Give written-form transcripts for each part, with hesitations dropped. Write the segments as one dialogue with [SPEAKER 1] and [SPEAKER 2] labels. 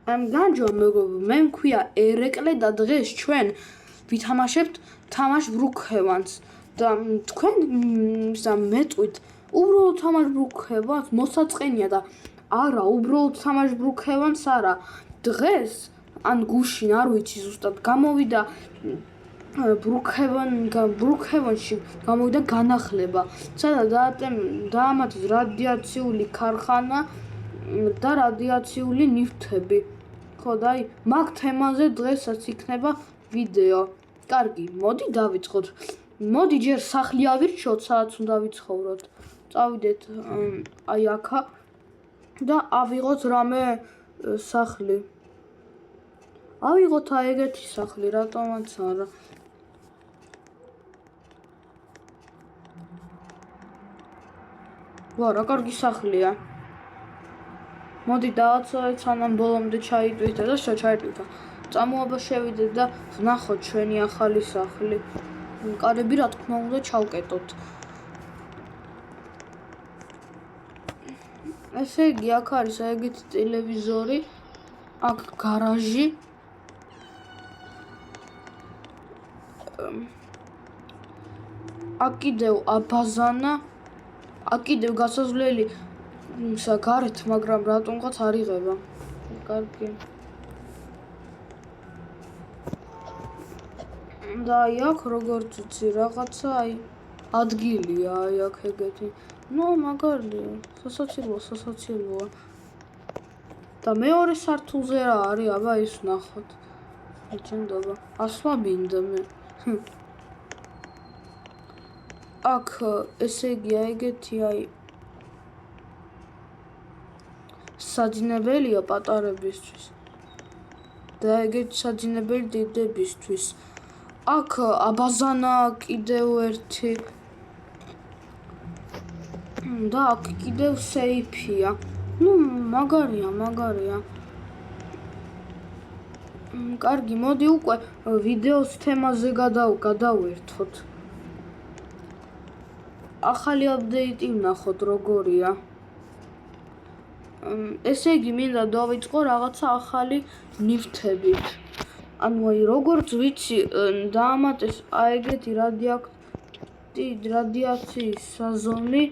[SPEAKER 1] განჯო მე მქვია ერეკლე და დღეს ჩვენ ვითამაშებთ თამაშ ბრუქევანს და თქვენ მეტყვით უბრალოდ თამაშ ბრუქევანს მოსაწყენია და არა უბრალოდ თამაშ ბრუქევანს არა დღეს ან გუშინ არ ვიცი ზუსტად გამოვიდა ბრუქევანში გამოვიდა განახლება სადაც დაამატეს რადიაციული ქარხანა და რადიაციული ნივთები ხო და აი მაგ თემაზე დღესაც იქნება ვიდეო კარგი მოდი დავიწყოთ მოდი ჯერ სახლი ავირჩიოთ სადაც უნდა ვიცხოვროთ წავიდეთ აი აქა და ავიღოთ რამე სახლი ავიღოთ აი ეგეთი სახლი რატომაც არა ვა რა კარგი სახლია მოდი დავაცოვეთ სანამ ბოლომდე ჩაიტვირთა და ჩაიტვირთა წამოაბა შევიდეთ და ვნახოთ ჩვენი ახალი სახლი კარები რა თქმა უნდა ჩავკეტოთ ესე იგი აქ არის ეგეთი ტელევიზორი აქ გარაჟი აქ კიდევ აბაზანა აქ კიდევ გასასვლელი გარეთ მაგრამ რატომღაც არ იღება კარგი და აი აქ როგორც ვიცი რაღაცა აი ადგილია აი აქ ეგეთი ნუ მაგარია სასაცილოა და მეორე სართულზე რა არის აბა ის ვნახოთ ეჩენდობა ასვლა მინდა მე აქ ესე იგი ეგეთი აი საძინებელია პატარებისთვის და ეგეთი საძინებელი დიდებისთვის აქ აბაზანა კიდევ ერთი და აქ კიდევ სეიფია ნუ მაგარია კარგი მოდი უკვე ვიდეოს თემაზე გადავერთოთ ახალი აპდეიტი ვნახოთ როგორია ესე იგი მინდა დავიწყო რაღაცა ახალი ნივთებით ანუ აი როგორც ვიცი დაამატეს აი ეგეთი რადიაციის საზომი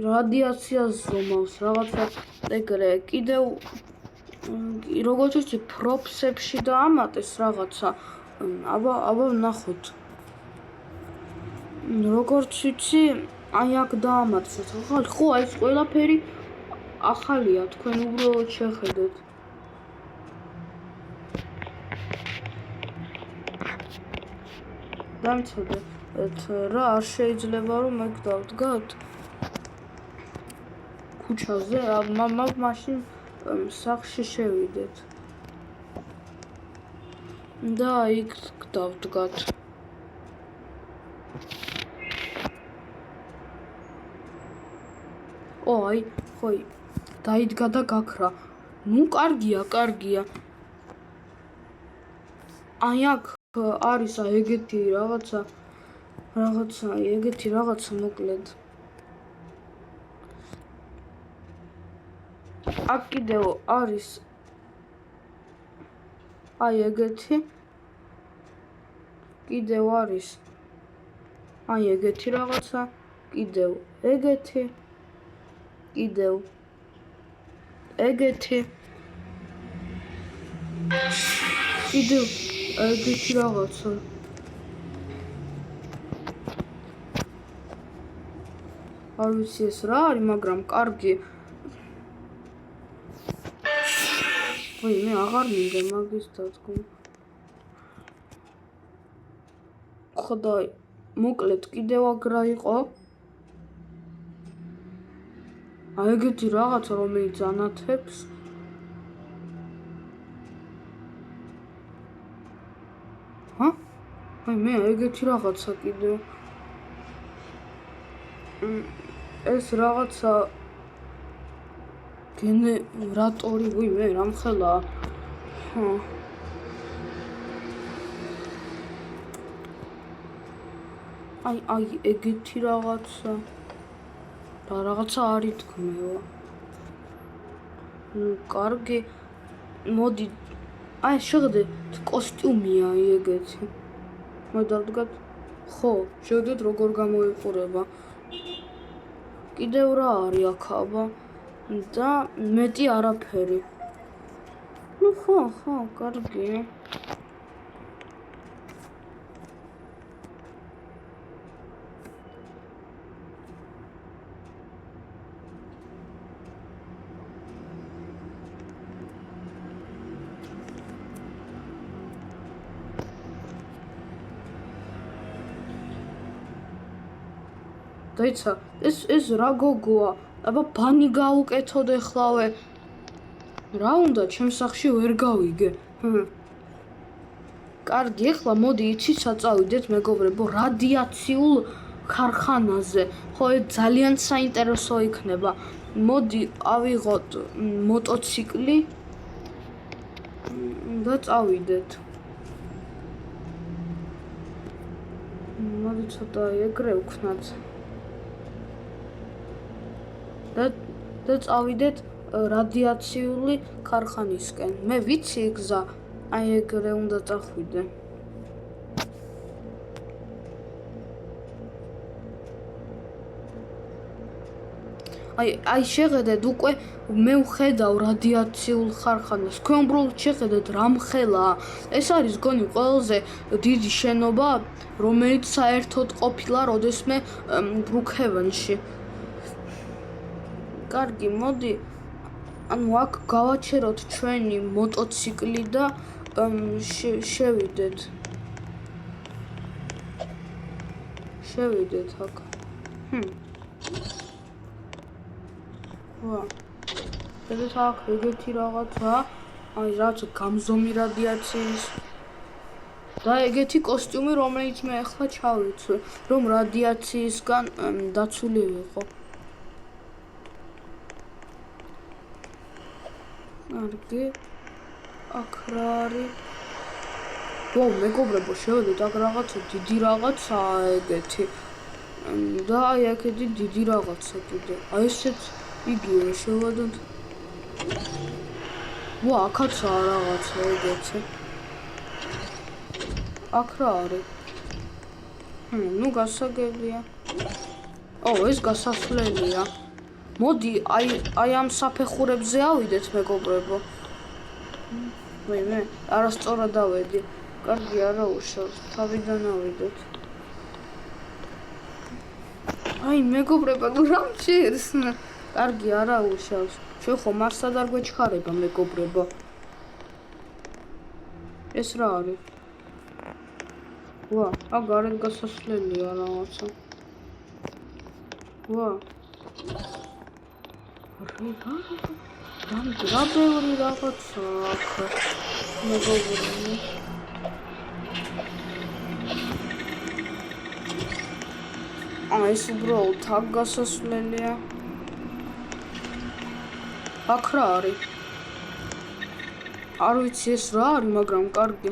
[SPEAKER 1] რადიაციას ზომავს რაღაცა ეგრე კიდევ როგორც ვიცი პროფსებში დაამატეს რაღაცა აბა ვნახოთ როგორც ვიცი აი აქ დაამატეს ხო ეს ყველაფერი ახალია თქვენ უბრალოდ შეხედეთ დამცოდეთ რა არ შეიძლება რომ ეგ დავდგათ ქუჩაზე მაშინ სახლში შევიდეთ და იქ დავდგათ აი ხო დაიდგა და გაქრა ნუ კარგია აი აქ არის ეგეთი რაღაცა ეგეთი რაღაცა მოკლედ აქ კიდევ არის აი ეგეთი კიდევ არის აი ეგეთი რაღაცა კიდევ ეგეთი კიდევ ეგეთი კიდევ ეგეთი რაღაცა არ ვიცი ეს რა არის მაგრამ კარგი მე აღარ მინდა მაგის დადგომა ხოდაი მოკლედ კიდევ აგრა იყო აი ეგეთი რაღაცა რომელიც ანათებს აი მე ეგეთი რაღაცა კიდევ ეს რაღაცა გენერატორი მე რამხელა აი ეგეთი რაღაცა და რაღაცა არ ითქმევა ნუ კარგი მოდი აი შეღდე კოსტიუმია ეგეთი მოდავდგათ ხო შევდეთ როგორ გამოიყურება კიდევ რა არის აქ აბა და მეტი არაფერი ну ხო კარგი დაიცა ეს რა გოგოა აბა ბანი გაუკეთოდ ეხლავე რა უნდა ჩემს სახში ვერ გავიგე კარგი ეხლა მოდი იცი საწავიდეთ მეგობრებო რადიაციულ ქარხანაზე ხო ძალიან საინტერესო იქნება მოდი ავიღოთ მოტოციკლი და წავიდეთ მოდი ცოტა ეგრე ვქნათ და წავიდეთ რადიაციული ქარხანისკენ. მე ვიცი გზა, აი ეგრე უნდა წახვიდე. აი შეხედეთ უკვე მე ვხედავ რადიაციულ ქარხანას. თქვენ უბრალოდ შეხედეთ რა მხელაა. ეს არის გონი ყველაზე დიდი შენობა, რომელიც საერთოდ ყოფილა როდესმე ბრუკჰევენში. კარგი, მოდი ანუ აქ გავაჩეროთ ჩვენი მოტოციკლი და შევიდეთ. შევიდეთ აქ. ვა. ეს აქ ეგეთი რაღაცა, აი რაც გამზომი რადიაციის და ეგეთი კოსტიუმი, რომელიც მე ახლა ჩავიცვე, რომ რადიაციისგან დაცული ვიყო. კარგი. აქ რა არის? ვაუ, მეგობრებო, შევედით აქ რაღაცა დიდი რაღაცაა ეგეთი. და აი აქეთი დიდი რაღაცა კიდე. აი ესეც იგივე შევედით. ვა, აქაცაა რაღაცა ეგეთი. აქ რა არის? ნუ გასაგებია. ო, ეს გასასვლელია. მოდი, აი ამ საფეხურებზე ავიდეთ, მეგობრებო. მე არასწორად დავედი. კარგი, არა უშავს, თავიდან ავიდეთ. აი, მეგობრებო, ნუ რა მჭირს? კარგი, არა უშავს. ჩვენ ხომ არსად არ გვეჩქარება, მეგობრებო. ეს რა არის? ვა, აქ გარეთ გასასვლელია რაღაცა. ვა. რა ბევრი რაღაცა აქ მეგობრებო. ეს უბრალოდ აქ გასასვლელია. აქ რა არის? არ ვიცი ეს რა არის, მაგრამ კარგი.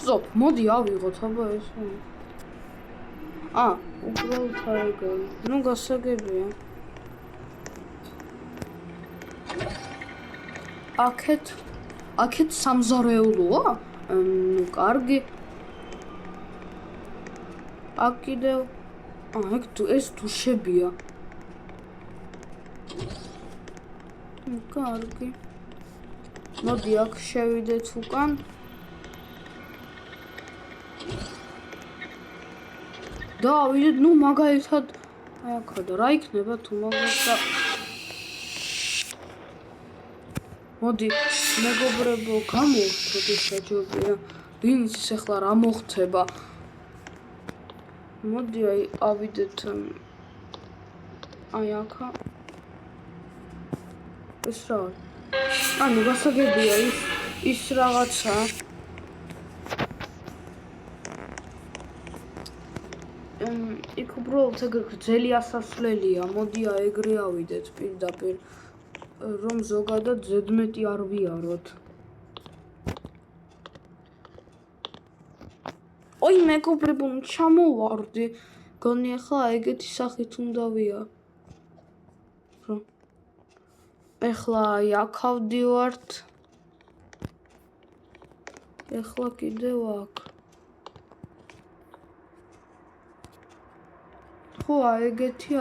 [SPEAKER 1] წოფ, მოდი ავიღოთ, აბა ეს. უბრალოდ აიგე. ნუ გასაგებია. აქეთ სამზარეულოა? ნუ კარგი. აქ კიდევ ეს დუშებია. კარგი. მოდი აქ შევიდეთ უკან. და ავიდეთ, ნუ მაგალითად აი აქა და რა იქნება თუ მაგალითად მოდი მეგობრებო გამოვხდეთ ეს საჯობია ვინც ახლა რა მოხდება მოდი აი ავიდეთ აი აქა ეს რა ანუ გასაგებია ის რაღაცა იქ უბრალოდ გრძელი ასასვლელია მოდი ეგრე ავიდეთ პირდაპირ რომ ზოგადად ზედმეტი არ ვიაროთ ой მეგობრებო ჩამოვარდი გონი ახლა ეგეთი სახით უნდა ვიარო ეხლა აი აქ ავდივართ ეხლა კიდევ აქ. ხო, ეგეთი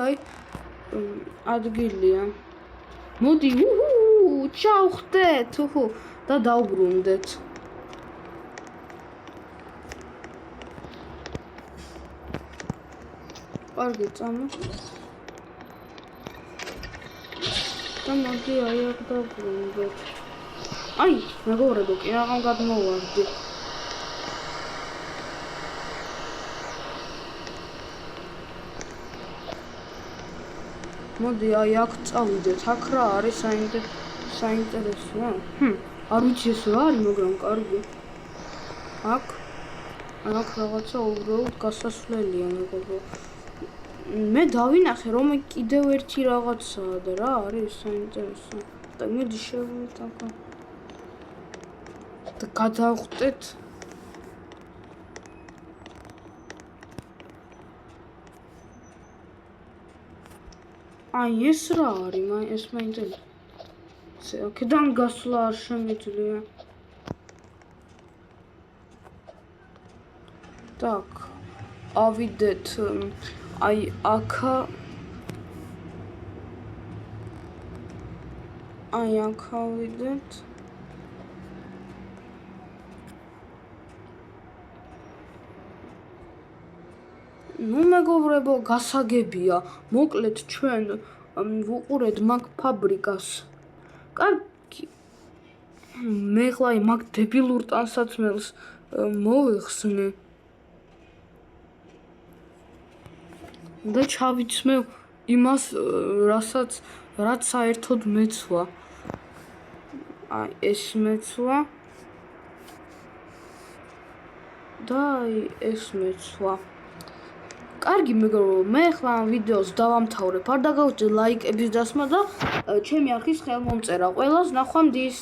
[SPEAKER 1] ადგილია. მოდი, ჩავხდეთ, და დავბრუნდეთ. კარგი, წამო. და მოდი აქ დავბრუნდეთ. მეგობრებო, კი აღარ გადმოვარდი. მოდი აქ წავიდეთ. აქ რა არის საინტერესოა? არ ვიცი ეს რა არის, მაგრამ კარგი. აქ რაღაცა უბრალოდ გასასვლელია, მეგობრებო. მე დავინახე, რომ კიდევ ერთი რაღაცაა და რა არის საინტერესო. და მიდი შევიდეთ აქ. და გადავხდეთ. ეს რა არის? ეს მაინტერესებს. აქედან გასვლა არ შემიძლია. так, ავიდეთ აქ. აქ ავიდეთ. ნუ მეგობრებო, გასაგებია. მოკლედ ჩვენ ვუყურეთ მაგ ფაბრიკას. კარგი. მე ხლა მაგ დებილურ ტანსაცმელს მოვიხსნე. და ჩავიცმე იმას, რაც საერთოდ მეცვა. ეს მეცვა. და ეს მეცვა. კარგი მეგობრებო, მე ხლა ამ ვიდეოს დავამთავრებ. არ დაგაუჭირდეთ ლაიკების დასმა და ჩემი არხის ხელმომწერა. ყველას ნახვამდის.